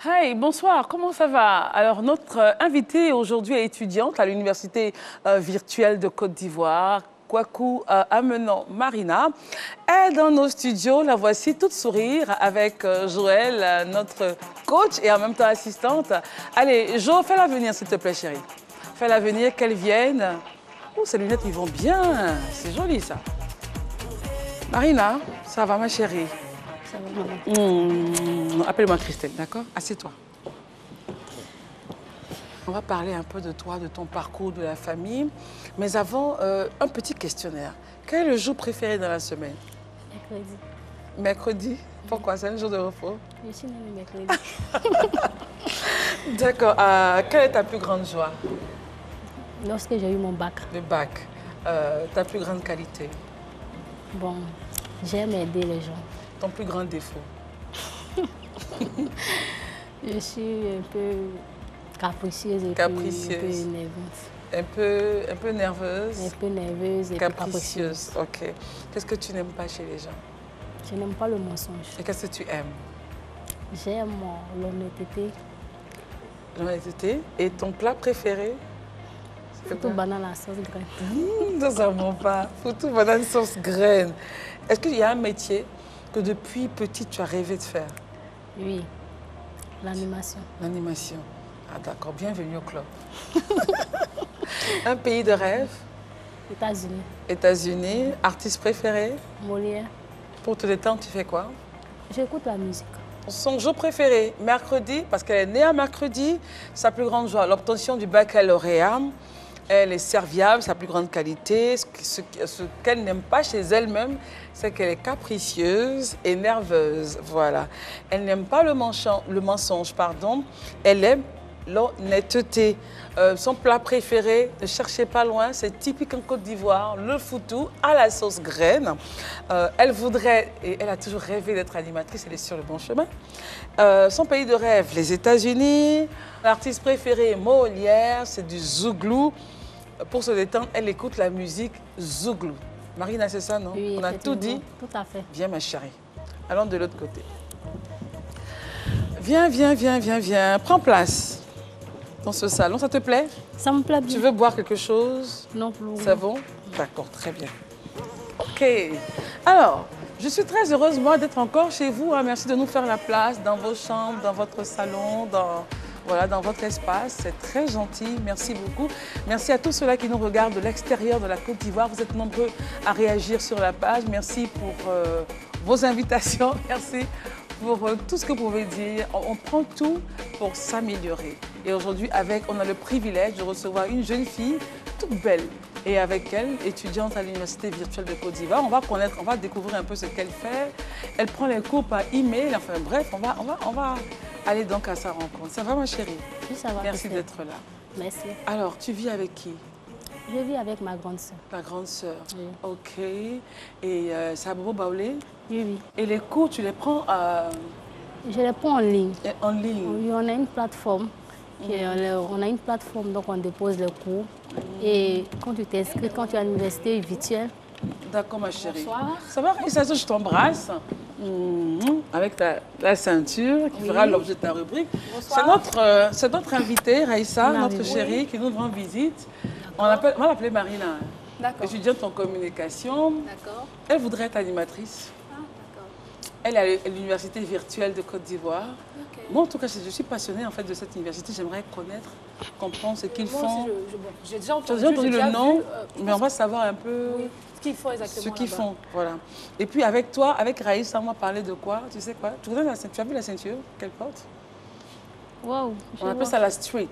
Hey, bonsoir, comment ça va? Alors, notre invitée aujourd'hui est étudiante à l'Université virtuelle de Côte d'Ivoire, Kwaku Amenan Marina, est dans nos studios. La voici toute sourire avec Joël, notre coach et en même temps assistante. Allez, Jo, fais-la venir, s'il te plaît, chérie. Fais-la venir, qu'elle vienne. Oh, ces lunettes, ils vont bien. C'est joli, ça. Marina, ça va, ma chérie? Ça va, maman. Appelle-moi Christelle, d'accord? Assieds-toi. On va parler un peu de toi, de ton parcours, de la famille. Mais avant, un petit questionnaire. Quel est le jour préféré dans la semaine? Mercredi. Mercredi? Pourquoi? C'est un jour de repos? Je suis née le mercredi. D'accord. Quelle est ta plus grande joie? Lorsque j'ai eu mon bac, Le bac. Ta plus grande qualité? bon, j'aime aider les gens. Ton plus grand défaut? Je suis un peu capricieuse et Capricieuse. puis un peu énervante. Un peu nerveuse? Un peu nerveuse et puis capricieuse. Ok. Qu'est-ce que tu n'aimes pas chez les gens? Je n'aime pas le mensonge. Et qu'est-ce que tu aimes? J'aime l'honnêteté. L'honnêteté. Et ton plat préféré? Surtout banane à la sauce graine. Dans un bon pas. Foutou banane sauce graine. Est-ce qu'il y a un métier que depuis petite tu as rêvé de faire? Oui, l'animation. L'animation. Ah d'accord, bienvenue au club. Un pays de rêve? États-Unis. États-Unis. Artiste préféré? Molière. Pour te détendre, tu fais quoi? J'écoute la musique. Son jour préféré, mercredi, parce qu'elle est née un mercredi, sa plus grande joie, l'obtention du baccalauréat. Elle est serviable, sa plus grande qualité. Ce qu'elle n'aime pas chez elle-même, c'est qu'elle est capricieuse et nerveuse. Voilà. Elle n'aime pas le mensonge, pardon. Elle aime l'honnêteté. Son plat préféré, ne cherchez pas loin, c'est typique en Côte d'Ivoire, le foutou à la sauce graine. Elle voudrait, et elle a toujours rêvé d'être animatrice, elle est sur le bon chemin. Son pays de rêve, les États-Unis. L'artiste préféré, Molière, c'est du zouglou. Pour se détendre, elle écoute la musique zouglou. Marina, c'est ça, non? Oui, On a tout dit? Tout à fait. Viens, ma chérie. Allons de l'autre côté. Viens, viens, viens, viens, viens. Prends place dans ce salon. Ça te plaît? Ça me plaît bien. Tu veux boire quelque chose? Non plus. C'est bon? D'accord, très bien. OK. Alors, je suis très heureuse, moi, d'être encore chez vous. Hein. Merci de nous faire la place dans vos chambres, dans votre salon, voilà, dans votre espace. C'est très gentil. Merci beaucoup. Merci à tous ceux-là qui nous regardent de l'extérieur de la Côte d'Ivoire. Vous êtes nombreux à réagir sur la page. Merci pour vos invitations. Merci pour tout ce que vous pouvez dire. On prend tout pour s'améliorer. Et aujourd'hui, on a le privilège de recevoir une jeune fille toute belle. Et avec elle, étudiante à l'Université virtuelle de Côte d'Ivoire, on va découvrir un peu ce qu'elle fait. Elle prend les cours par email. Enfin bref, on va aller donc à sa rencontre. Ça va, ma chérie? Oui, ça va. Merci d'être là. Merci. Alors, tu vis avec qui? Je vis avec ma grande sœur. Ta grande sœur. Oui. OK. Et c'est à Bobo Baoulé? Oui, oui. Et les cours, tu les prends Je les prends en ligne. en ligne? Oui, on a une plateforme. On a une plateforme, donc on dépose les cours. Et quand tu t'inscris, quand tu es à l'université virtuelle. D'accord, ma chérie. Bonsoir. Ça va, ça, je t'embrasse. Avec la ceinture qui fera l'objet de ta rubrique. C'est notre invitée, Raïssa, notre chérie, qui nous rend visite. On va l'appeler Marina. D'accord. Étudiante en communication. D'accord. Elle voudrait être animatrice. Ah, d'accord. Elle est à l'Université virtuelle de Côte d'Ivoire. Ok. Moi, en tout cas, je suis passionnée en fait, de cette université. J'aimerais connaître, comprendre ce qu'ils Moi font. aussi, j'ai déjà Tu as entendu, déjà entendu j'ai le déjà nom, vu, mais on va savoir un peu oui, ce qu'ils font exactement ce qu'ils là-bas. font. Voilà. Et puis avec toi, avec Raïssa, on va parler de quoi? Tu sais quoi? Tu as vu la ceinture qu'elle porte? Wow. On appelle ça la street.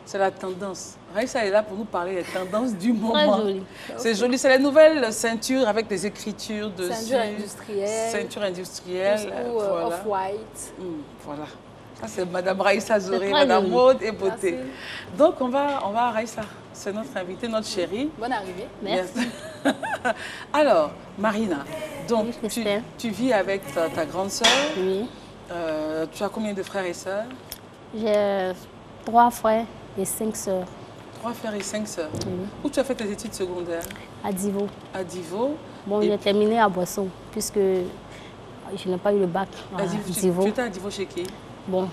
C'est la tendance. Raïssa est là pour nous parler des tendances du moment. Très joli. C'est joli. C'est la nouvelle ceinture avec des écritures dessus. Ceinture industrielle. Ceinture industrielle. Ou voilà. off-white. Voilà. Ça, c'est Madame Raïssa Zoré, très Madame joli. mode et beauté. Merci. Donc, on va à Raïssa. C'est notre invitée, notre chérie. Bonne arrivée. Merci. Alors, Marina, donc Oui, Christelle. tu vis avec ta grande sœur. Oui. Tu as combien de frères et sœurs? J'ai 3 frères et 5 sœurs. 3 frères et 5 sœurs. Oui. Où tu as fait tes études secondaires? À Divo. À Divo. Bon, Et j'ai terminé à Boisson, puisque je n'ai pas eu le bac à Tu Divo. étais à Divo chez qui? Bon,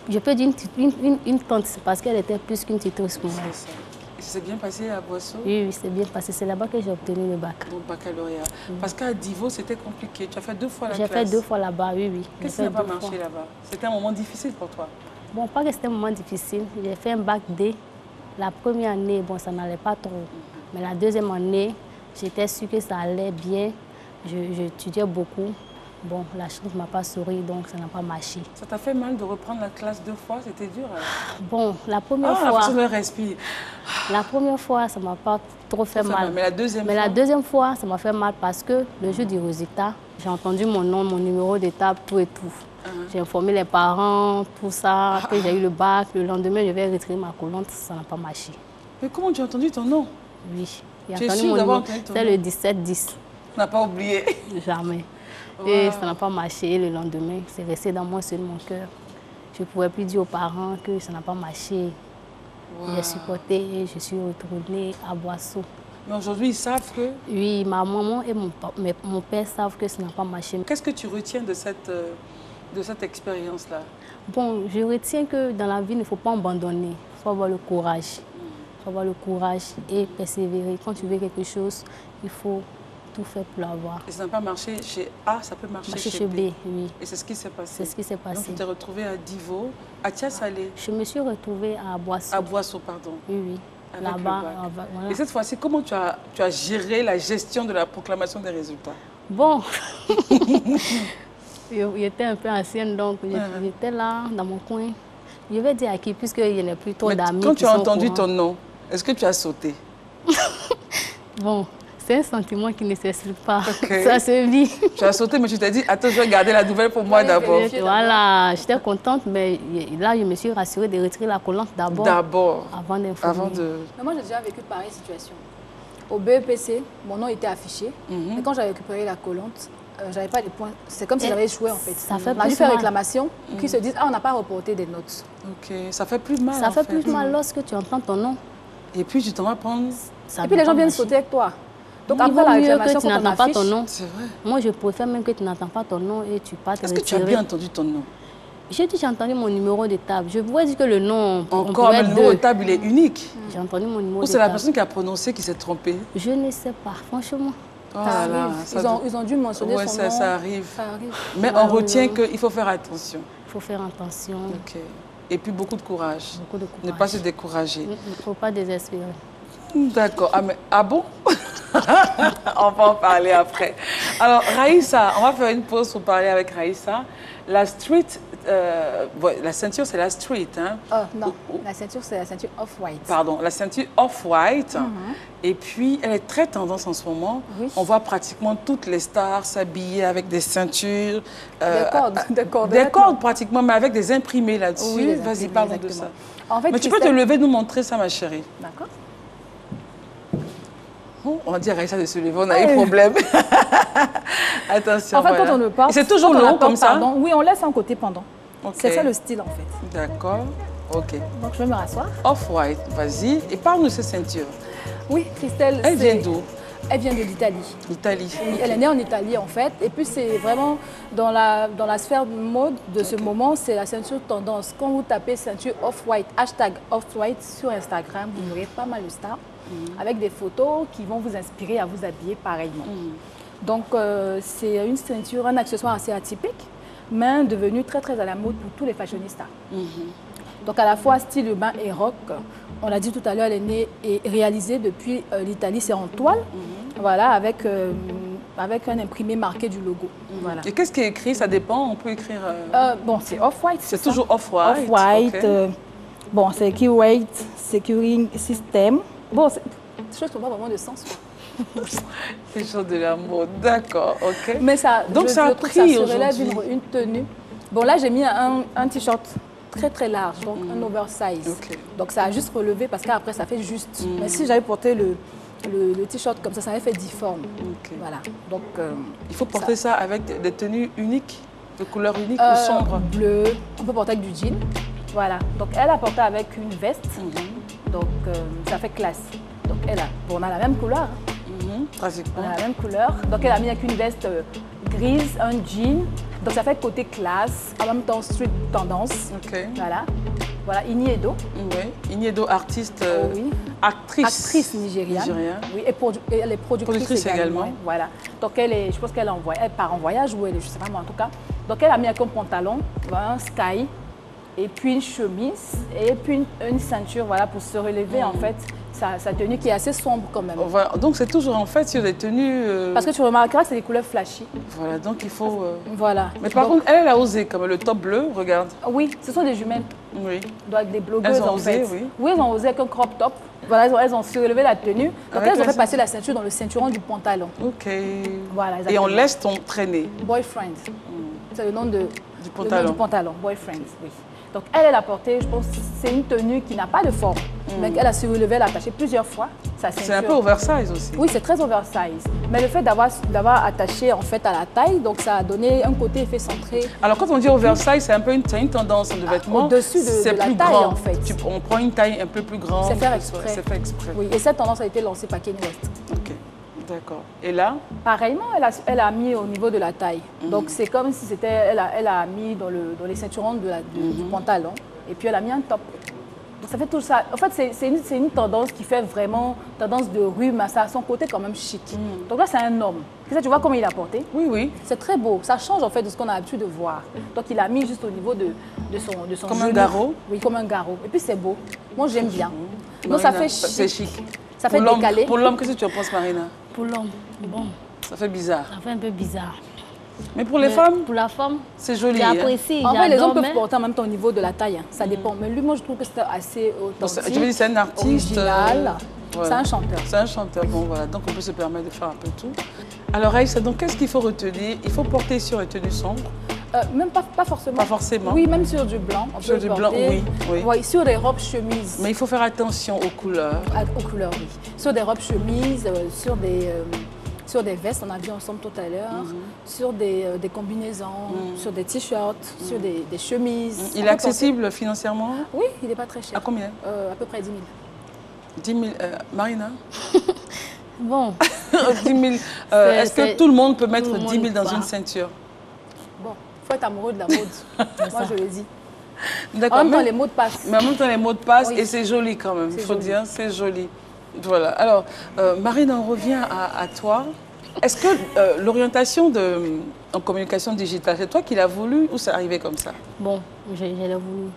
Je peux dire une tante, parce qu'elle était plus qu'une tutrice pour moi. C'est ça. Et ça s'est bien passé à Boisseau? Oui, oui, c'est bien passé. C'est là-bas que j'ai obtenu le bac. Donc baccalauréat. Parce qu'à Divo, c'était compliqué. Tu as fait 2 fois la classe. J'ai fait 2 fois là-bas, oui, oui. Qu'est-ce qui n'a pas marché là-bas? C'était un moment difficile pour toi? Bon, pas que c'était un moment difficile. J'ai fait un bac D. La première année, bon, ça n'allait pas trop. Mais la deuxième année, j'étais sûre que ça allait bien. J'étudiais beaucoup. Bon, la chance ne m'a pas souri, donc ça n'a pas marché. Ça t'a fait mal de reprendre la classe 2 fois? C'était dur? Bon, la première fois... La façon de respirer. La première fois, ça ne m'a pas trop fait mal. Mais la deuxième fois? La deuxième fois, ça m'a fait mal parce que le jour du résultat, j'ai entendu mon nom, mon numéro d'étape, tout et tout. J'ai informé les parents, tout ça. Après, j'ai eu le bac. Le lendemain, je vais retirer ma collante. Ça n'a pas marché. Mais comment tu as entendu ton nom? Oui. Tu es sûre d'avoir entendu ton nom? C'est le 17-10. Tu n'as pas oublié? Jamais. Wow. Et ça n'a pas marché. Et le lendemain, c'est resté dans moi seul, mon cœur. Je ne pouvais plus dire aux parents que ça n'a pas marché. Wow. J'ai supporté et je suis retournée à Boisseau. Mais aujourd'hui, ils savent que... Oui, ma maman et mon père savent que ça n'a pas marché. Qu'est-ce que tu retiens de cette expérience-là? Bon, je retiens que dans la vie, il ne faut pas abandonner. Il faut avoir le courage. Il faut avoir le courage et persévérer. Quand tu veux quelque chose, il faut tout faire pour l'avoir. Et ça n'a pas marché chez A, ça peut marcher chez B. Oui. Et c'est ce qui s'est passé? C'est ce qui s'est passé. Donc tu t'es retrouvée à Divo, à Tias-Salé? Je me suis retrouvée à Boisseau. À Boisseau, pardon. Oui, oui. Là-bas. Voilà. Et cette fois-ci, comment tu as géré la gestion de la proclamation des résultats? Bon, j'étais un peu ancienne, donc j'étais là, dans mon coin. Je vais dire à qui, puisqu'il n'y en a plus trop d'amis. Quand tu as entendu ton nom, est-ce que tu as sauté? Bon, c'est un sentiment qui ne s'explique pas. Okay. Ça se vit. Tu as sauté, mais tu t'es dit, attends, je vais garder la nouvelle pour moi d'abord. Voilà, j'étais contente, mais là, je me suis rassurée de retirer la collante d'abord. D'abord. Avant d'informer. Mais moi, j'ai déjà vécu pareille situation. Au BEPC, mon nom était affiché. Mais quand j'avais récupéré la collante, j'avais pas les points. C'est comme si j'avais échoué en fait. Ça fait on a dû faire réclamation, qu'ils se disent, ah, on n'a pas reporté des notes. Ok, ça fait plus mal. Ça fait plus mal lorsque tu entends ton nom. Et puis tu t'en vas prendre. Et puis les gens viennent sauter avec toi. Donc après la réclamation, que tu n'entends pas ton nom. C'est vrai. Moi, je préfère même que tu n'entends pas ton nom et tu partes. Est-ce que tu as bien entendu ton nom? J'ai entendu mon numéro de table. Je pourrais dire que le nom. Encore, mais le numéro de table, il est unique. J'ai entendu mon numéro de table. Ou c'est la personne qui a prononcé qui s'est trompée? Je ne sais pas, franchement. Oh là là, ils ont dû mentionner son nom. Ça arrive. Mais on retient qu'il faut faire attention. Il faut faire attention. Ok. Et puis beaucoup de courage. Beaucoup de courage. Ne pas se décourager. Il ne faut pas désespérer. D'accord. Ah bon? On va en parler après. Alors, Raïssa, on va faire une pause pour parler avec Raïssa. La street, la ceinture, c'est la street. Hein? Non, la ceinture, c'est la ceinture off-white. Pardon, la ceinture off-white. Et puis, elle est très tendance en ce moment. Oui. On voit pratiquement toutes les stars s'habiller avec des ceintures. Des cordes pratiquement, mais avec des imprimés là-dessus. Oui, vas-y, parle de ça. En fait, mais tu peux te lever, nous montrer ça, ma chérie. D'accord. On va dire à Raïssa de se lever, on a eu problème. Attention. En fait, quand on le porte, c'est toujours long comme ça? Oui, on laisse un côté pendant. Okay. C'est ça le style en fait. D'accord. Ok. Donc je vais me rasseoir. Off-white, vas-y. Et parle-nous de cette ceinture. Oui, Christelle. Elle vient d'où? Elle vient de l'Italie. L'Italie. Oui, okay. Elle est née en Italie en fait. Et puis c'est vraiment dans la sphère mode de ce moment, c'est la ceinture tendance. Quand vous tapez ceinture off-white, hashtag off-white sur Instagram, vous aurez pas mal de stars avec des photos qui vont vous inspirer à vous habiller pareillement. Donc c'est une ceinture, un accessoire assez atypique, mais devenu très très à la mode pour tous les fashionistas. Donc à la fois style urbain et rock. On l'a dit tout à l'heure, elle est née et réalisée depuis l'Italie, c'est en toile, voilà, avec un imprimé marqué du logo. Voilà. Et qu'est-ce qui est écrit? Ça dépend, on peut écrire... Bon, c'est off-white. C'est toujours off-white. Off-white, okay. Bon, c'est Keyweight Securing System. Bon, c'est des choses qui n'ont pas vraiment de sens. C'est des choses de la mode, d'accord, ok. Mais ça, donc ça a pris ça se relève une tenue. Bon, là, j'ai mis un t-shirt très très large, donc un oversize. Okay. Donc ça a juste relevé parce qu'après ça fait juste. Mais si j'avais porté le t-shirt comme ça avait fait difforme. Okay. Voilà. Donc il faut porter ça avec des tenues uniques, de couleur unique ou sombre? Bleu. On peut porter avec du jean. Voilà. Donc elle a porté avec une veste. Donc ça fait classe. Donc on a la même couleur. Pratiquement. On a la même couleur. Donc elle a mis avec une veste grise, un jean Donc ça fait côté classe, en même temps street tendance. Ok. Voilà. Voilà, Ini Edo. Oui. Ini Edo, artiste, Oui. actrice nigériane. Oui. Et elle est productrice également. également. Voilà. Donc je pense qu'elle part en voyage ou je ne sais pas moi en tout cas. Donc elle a mis un pantalon, voilà, un sky, et puis une chemise, et puis une ceinture, voilà, pour se relever en fait. Sa tenue qui est assez sombre quand même. Voilà. Donc c'est toujours en fait sur des tenues... Parce que tu remarqueras que c'est des couleurs flashy. Voilà, donc il faut... Voilà. Mais par contre, elle a osé, comme le top bleu, regarde. Oui, ce sont des jumelles. Oui. Donc des blogueuses Elles ont en osé, fait. oui. Oui, elles ont osé avec un crop top. Voilà, elles ont surélevé la tenue. Donc Avec elles ont la fait passer la ceinture dans le ceinturon du pantalon. Ok. Voilà, Et exactement. on laisse ton traîner Boyfriend. C'est le nom du pantalon. Le nom du pantalon, boyfriend, oui. Donc elle a porté, je pense, c'est une tenue qui n'a pas de forme. Mais elle a surélevé, elle a attaché plusieurs fois sa ceinture. C'est un peu oversize aussi. Oui, c'est très oversize. Mais le fait d'avoir attaché en fait à la taille, donc ça a donné un côté effet centré. Alors quand on dit oversize, c'est un peu une tendance de vêtements. Au-dessus de la plus taille grand. en fait. On prend une taille un peu plus grande. C'est faire exprès. C'est fait exprès. Oui, et cette tendance a été lancée par Kanye West. Ok, d'accord. Et là, pareillement, elle a mis au niveau de la taille. Donc c'est comme si c'était, elle a mis dans les ceinturons du pantalon. Et puis elle a mis un top. Donc ça fait tout ça. En fait, c'est une tendance qui fait vraiment tendance de rue, mais ça a son côté quand même chic. Donc là, c'est un homme. Ça, tu vois comment il a porté? oui, oui. C'est très beau. Ça change en fait de ce qu'on a l'habitude de voir. Donc il a mis juste au niveau de son Comme genou. un garrot? Oui, comme un garrot. Et puis c'est beau. Moi, j'aime bien. Donc Marina, ça fait chic. c'est chic. Ça fait Pour l'homme- décalé. Pour l'homme, qu'est-ce que tu en penses, Marina? Pour l'homme, bon, Ça fait bizarre. ça fait un peu bizarre. Mais pour les Mais femmes, Pour la femme, c'est joli. j'apprécie, En vrai, les hommes j'adore, peuvent mais porter en même temps au niveau de la taille. Hein. Ça dépend. Mais lui, moi, je trouve que c'est assez authentique. Tu veux dire, c'est un artiste original. voilà. C'est un chanteur. C'est un chanteur, bon voilà, donc on peut se permettre de faire un peu tout. Alors Aïssa, donc qu'est-ce qu'il faut retenir? Il faut porter sur les tenues sombres. Même pas forcément. Pas forcément. Oui, même sur du blanc. On Sur peut du le blanc, porter. oui. Oui, sur des robes chemises. Mais il faut faire attention aux couleurs. Aux couleurs, oui. Sur des robes chemises, sur des vestes, on a vu ensemble tout à l'heure, sur des combinaisons, sur des t-shirts, sur des chemises. Il On est peut accessible financièrement? porter- Oui, il n'est pas très cher. À combien? À peu près 10 000. 10 000. Marina? bon, 10 000. Est-ce que c'est- tout le monde peut mettre tout le 10 000 monde dans pas. une ceinture? Bon, il faut être amoureux de la mode. Moi, je le dis. En D'accord. même temps, mais- les mots passent. Mais en même temps, les mots de passe, Oui. et c'est joli quand même, il C'est faut joli. dire, c'est joli. Voilà. Alors, Marine, on revient à toi. Est-ce que l'orientation en communication digitale, c'est toi qui l'as voulu ou c'est arrivé comme ça? bon, je l'ai voulu.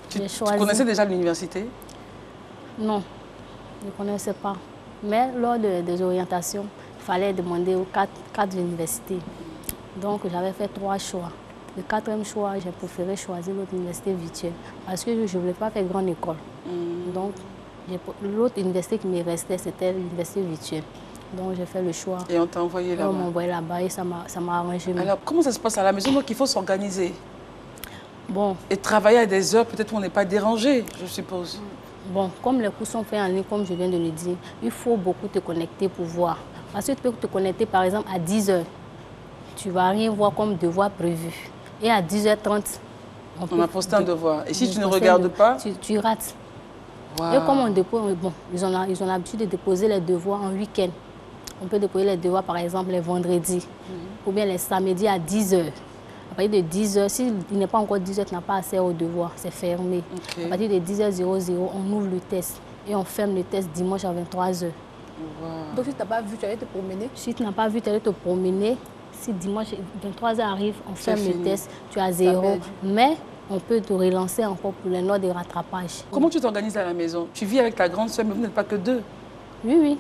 Tu J'ai choisi. connaissais déjà l'université? Non, je ne connaissais pas. Mais lors des orientations, il fallait demander aux quatre universités. Donc j'avais fait 3 choix. Le 4e choix, j'ai préféré choisir l'autre université virtuelle parce que je ne voulais pas faire grande école. Donc l'autre université qui me restait, c'était l'université virtuelle. Donc j'ai fait le choix. Et on t'a envoyé Et on là-bas. m'a envoyé là-bas et ça m'a arrangé. Alors, comment ça se passe à la maison? Donc, il faut s'organiser Bon, et travailler à des heures peut-être où on n'est pas dérangé, je suppose. bon, comme les cours sont faits en ligne, comme je viens de le dire, il faut beaucoup te connecter pour voir. Parce que tu peux te connecter par exemple à 10 h. Tu ne vas rien voir comme devoir prévu. Et à 10h30, On a posté un devoir. Et si tu ne poster regardes pas, tu rates. waouh. Et comme on dépose, bon, ils ont l'habitude de déposer les devoirs en week-end. On peut déposer les devoirs par exemple les vendredis ou bien les samedis à 10 h. À partir de 10 h, s'il n'est pas encore 10 h, tu n'as pas accès aux devoirs, c'est fermé. Ok. À partir de 10h00, on ouvre le test et on ferme le test dimanche à 23 h. Waouh. Donc si tu n'as pas vu, tu allais te promener. Si tu n'as pas vu, tu allais te promener. Si dimanche 23 h arrive, on ferme le fini. test, tu as 0. perdu. Mais on peut te relancer encore pour les notes de rattrapage. Comment tu t'organises à la maison? Tu vis avec ta grande soeur, mais vous n'êtes pas que deux. Oui, oui.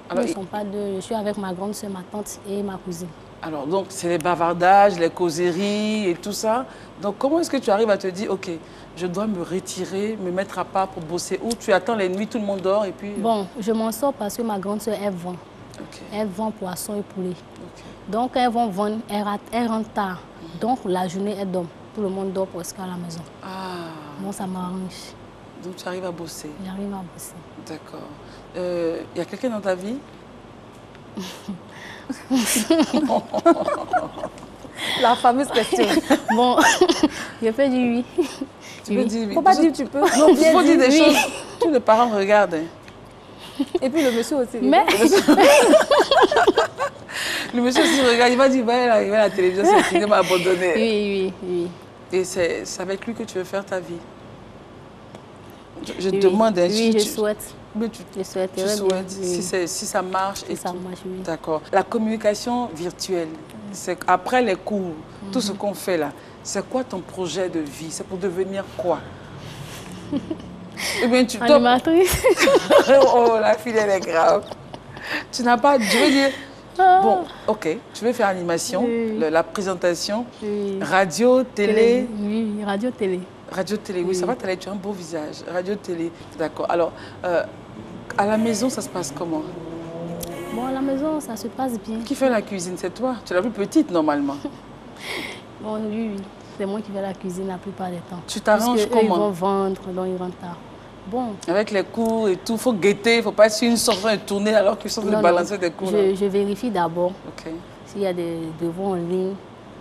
Alors, Nous ne sommes pas deux. Je suis avec ma grande soeur, ma tante et ma cousine. Alors, donc, c'est les bavardages, les causeries et tout ça. Donc, comment est-ce que tu arrives à te dire, OK, je dois me retirer, me mettre à part pour bosser? Ou tu attends les nuits, tout le monde dort et puis... Bon, je m'en sors parce que ma grande soeur, elle vend. OK, Elle vend poisson et poulet. OK. Donc, elles vont vendre, elles rentrent tard. Donc, la journée, elles dorment. Tout le monde dort presque à la maison. Ah, Bon, ça m'arrange. donc tu arrives à bosser. J'arrive à bosser. D'accord. Il y a quelqu'un dans ta vie? La fameuse question. Bon, je peux dire oui. Tu peux dire oui. Faut pas dire tu peux. Non, il faut dire des oui. choses. Tous les parents regardent. Hein. Et puis le monsieur aussi. Mais Le monsieur se regarde, il va dire, il va arriver à la télévision, c'est fini, il m'a abandonné. Oui. Et c'est avec lui que tu veux faire ta vie. Je Oui, demande... oui, je souhaite. Mais Je souhaiterais tu souhaites, bien, oui. si ça marche Si et ça tout. marche, oui. D'accord. La communication virtuelle, c'est après les cours, tout ce qu'on fait là, c'est quoi ton projet de vie? C'est pour devenir quoi? Eh bien, Animatrice. Oh, la fille, elle est grave. Tu n'as pas... Je veux dire... Bon, ok, tu veux faire animation, Oui. la présentation, Oui. radio, télé. Oui, radio, télé. Radio, télé, oui, Oui. ça va, tu as un beau visage. Radio, télé, d'accord. Alors, à la maison, ça se passe comment? Bon, à la maison, ça se passe bien. Qui fait la cuisine? C'est toi? Tu es la plus petite, normalement. Bon, oui. C'est moi qui fais la cuisine la plupart des temps. Tu t'arranges comment? Ils comment? vont vendre, donc ils rentrent tard. Bon. Avec les cours et tout, il faut guetter, il ne faut pas être sur une sorte de tourner alors qu'ils sont de balancer des cours. Je vérifie d'abord Ok. s'il y a des devoirs en ligne.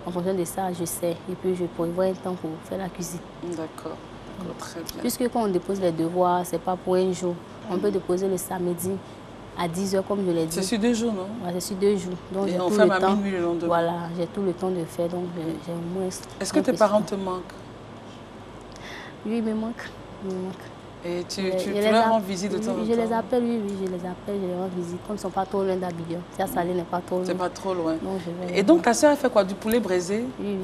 En fonction de ça, je sais. Et puis, je prévois un temps pour faire la cuisine. D'accord, très bien. Puisque quand on dépose les devoirs, ce n'est pas pour un jour. On peut déposer le samedi à 10 h, comme je l'ai dit. C'est sur 2 jours, non? Ouais, c'est sur 2 jours. Donc, Et on tout fait le à temps. minuit le lendemain. Voilà, j'ai tout le temps de faire. Donc, j'ai au moins... Est-ce que tes parents te manquent? Oui, ils me manquent. Ils me manquent. Et tu leur rends visite de temps en temps? Je les appelle, oui, je les appelle, je les rends visite. Comme ils ne sont pas trop loin d'Abidjan. Si Salé n'est pas trop loin. C'est pas trop loin. Donc, et donc, ta soeur, elle fait quoi? Du poulet braisé? Oui.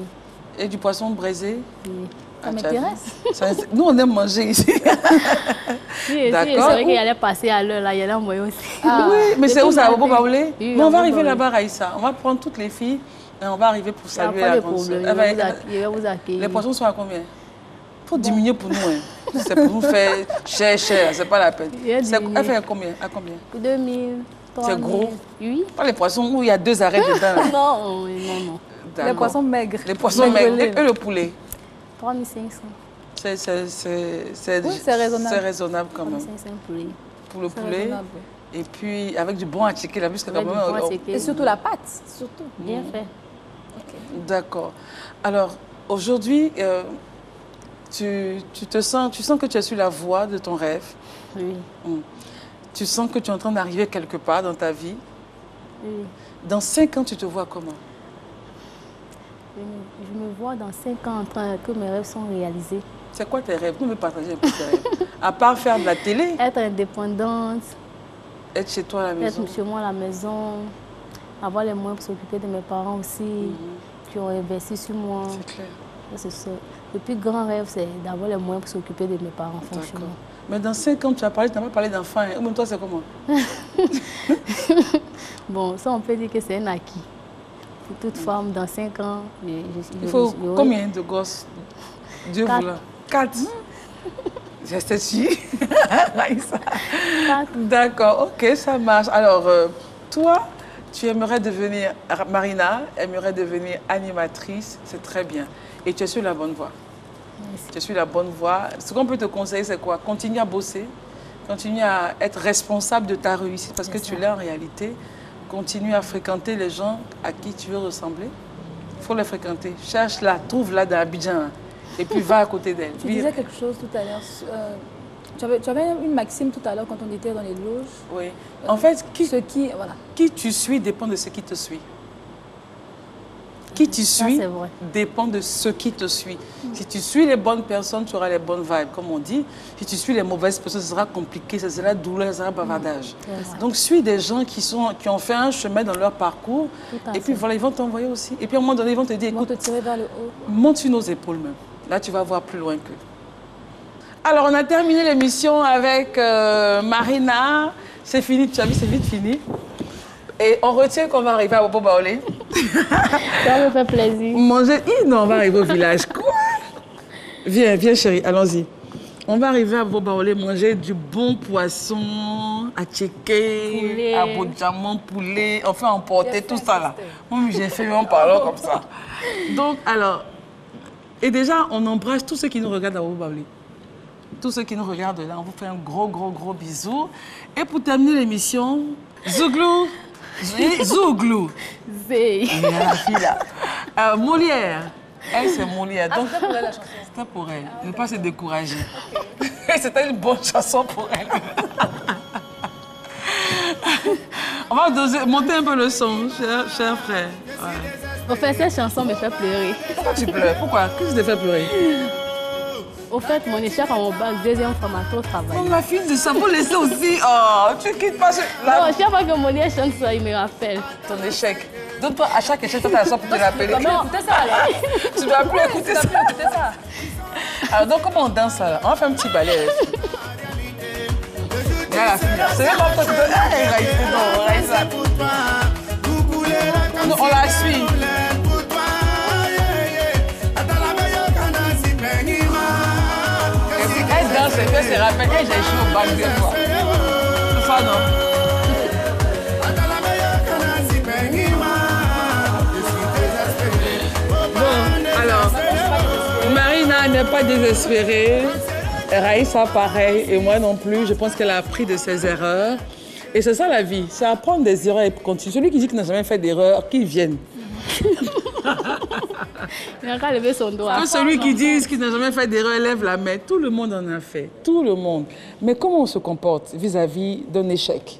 Et du poisson braisé? Oui. Ça m'intéresse. Nous, on aime manger ici. Oui, d'accord. C'est vrai qu'il allait passer à l'heure, là, il allait envoyer aussi. Ah. Oui, mais c'est où ça? À Bobo Baoulé? Oui, mais on va arriver là-bas, Raïssa. On va prendre toutes les filles et on va arriver pour saluer la grande sœur. Il va vous accueillir. Les poissons sont à combien? Il faut diminuer pour nous. Hein. C'est pour nous faire cher, c'est pas la peine. Elle fait à combien? 2000, 3000. C'est gros? Oui. Pas les poissons où il y a 2 arrêts dedans. Là. Non. Les poissons maigres. Les poissons maigres. Et le poulet? 3500. C'est raisonnable. C'est raisonnable quand même. 3500 poulet. Pour le poulet. Et puis avec du bon attiqué, là, puisque quand même. Et surtout la pâte, surtout. Bien fait. Okay. D'accord. Alors, aujourd'hui, tu sens que tu es sur la voie de ton rêve. Oui. Tu sens que tu es en train d'arriver quelque part dans ta vie. Oui. Dans 5 ans, tu te vois comment? Je me vois dans 5 ans en train que mes rêves sont réalisés. C'est quoi tes rêves? Nous me partager un peu tes rêves. À part faire de la télé. Être indépendante. Être chez toi à la maison. Être chez moi à la maison. Avoir les moyens pour s'occuper de mes parents aussi, qui ont investi sur moi. C'est clair. Le plus grand rêve, c'est d'avoir les moyens pour s'occuper de mes parents, franchement. Mais dans 5 ans, tu n'as pas parlé d'enfants. Hein. Ou même toi, c'est comment? Bon, ça, on peut dire que c'est un acquis. Pour toute femme, dans 5 ans, il faut combien de gosses? Dieu voulant. 4. J'étais sûre. D'accord, ok, ça marche. Alors, toi, tu aimerais devenir, Marina aimerait devenir animatrice, c'est très bien. Et tu es sur la bonne voie. Merci. Tu es sur la bonne voie. Ce qu'on peut te conseiller, c'est quoi? Continue à bosser, continue à être responsable de ta réussite, parce que tu l'es en réalité. Continue à fréquenter les gens à qui tu veux ressembler. Il faut les fréquenter. Cherche-la, trouve-la dans Abidjan. Et puis va à côté d'elle. Tu disais quelque chose tout à l'heure. Tu avais une maxime tout à l'heure quand on était dans les loges. Oui. En fait, qui tu suis dépend de ce qui te suit. Qui tu suis dépend de ce qui te suit. Si tu suis les bonnes personnes, tu auras les bonnes vibes, comme on dit. Si tu suis les mauvaises personnes, ce sera compliqué, ce sera douleur, ce sera bavardage. Donc, suis des gens qui ont fait un chemin dans leur parcours. Et puis, voilà, ils vont t'envoyer aussi. Et puis, à un moment donné, ils vont te dire, écoute, te tirer vers le haut. Monte sur nos épaules même. Là, tu vas voir plus loin qu'eux. Alors, on a terminé l'émission avec Marina. C'est fini, tu as vu, c'est vite fini. Et on retient qu'on va arriver à Bobo Baoulé. Ça me fait plaisir. Manger. Non, on va arriver au village. Quoi? Viens, chérie, allons-y. On va arriver à Bobo Baoulé manger du bon poisson, à tchéké, à bodjamon, poulet, enfin emporter tout ça là. Moi, j'ai fait en parlant comme ça. Donc, alors, et déjà, on embrasse tous ceux qui nous regardent à Bobo Baoulé. Tous ceux qui nous regardent là, on vous fait un gros bisou. Et pour terminer l'émission, Zouglou. Zouglou. Zé. La fille là. Molière. Elle, c'est Molière. Donc, c'était pour elle la chanson. C'était pour elle. Ne pas se décourager. C'était une bonne chanson pour elle. On va monter un peu le son, cher frère. Ouais. Au fait, cette chanson me fait pleurer. Pourquoi tu pleures? Pourquoi? Qu'est-ce qui te fait pleurer? Au fait, mon échec à mon bac, deuxième fois, m'a trop travaillé. Oh, ma fille de ça, faut laisser aussi. Oh, tu quittes pas ce... Non, chaque fois que mon échec chante ça, il me rappelle. Ton échec. Donc toi, à chaque échec, tu as la sorte pour te rappeler. Tu dois plus écouter ça, alors. Tu dois plus écouter ça. Alors donc, comment on danse là? On va faire un petit ballet. Regarde la fille là. C'est même pas toi qui te... Non, on la suit. Et puis elle danse et fait ses rappels. J'ai joué au bac des fois. Ça non. Bon, alors, Marina n'est pas désespérée. Raïssa, pareil, et moi non plus. Je pense qu'elle a appris de ses erreurs. Et c'est ça la vie, c'est apprendre des erreurs et continuer. Celui qui dit qu'il n'a jamais fait d'erreur, qu'il vienne. Il n'a qu'à lever son doigt. Que celui qui dit qu'il n'a jamais fait d'erreur, lève la main. Tout le monde en a fait, tout le monde. Mais comment on se comporte vis-à-vis d'un échec?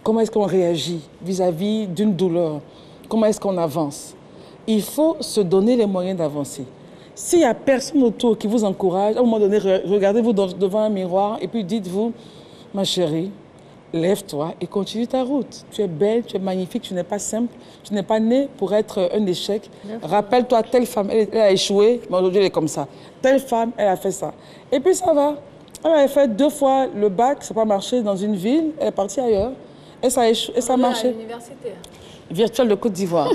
Comment est-ce qu'on réagit vis-à-vis d'une douleur? Comment est-ce qu'on avance? Il faut se donner les moyens d'avancer. S'il n'y a personne autour qui vous encourage, à un moment donné, regardez-vous devant un miroir et puis dites-vous, ma chérie, lève-toi et continue ta route. Tu es belle, tu es magnifique, tu n'es pas simple, tu n'es pas née pour être un échec. Rappelle-toi, telle femme, elle a échoué, mais aujourd'hui elle est comme ça. Telle femme, elle a fait ça. Et puis ça va. Elle avait fait 2 fois le bac, ça n'a pas marché dans une ville, elle est partie ailleurs. Et ça a marché. À l'université. Virtuelle de Côte d'Ivoire.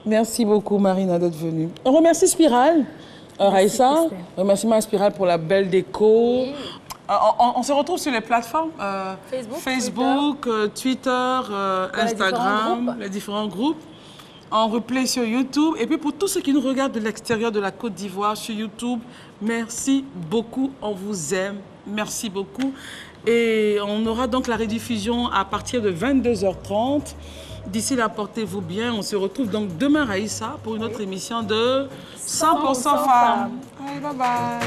Merci beaucoup, Marina, d'être venue. On remercie Spiral, Raïssa. Remerciement à Spiral pour la belle déco. Oui. On se retrouve sur les plateformes Facebook, Twitter, Instagram, les différents groupes. En replay sur YouTube. Et puis pour tous ceux qui nous regardent de l'extérieur de la Côte d'Ivoire sur YouTube, merci beaucoup. On vous aime. Merci beaucoup. Et on aura donc la rediffusion à partir de 22h30. D'ici là, portez-vous bien. On se retrouve donc demain, Raïssa, pour une autre émission de 100% femmes. Allez, bye bye.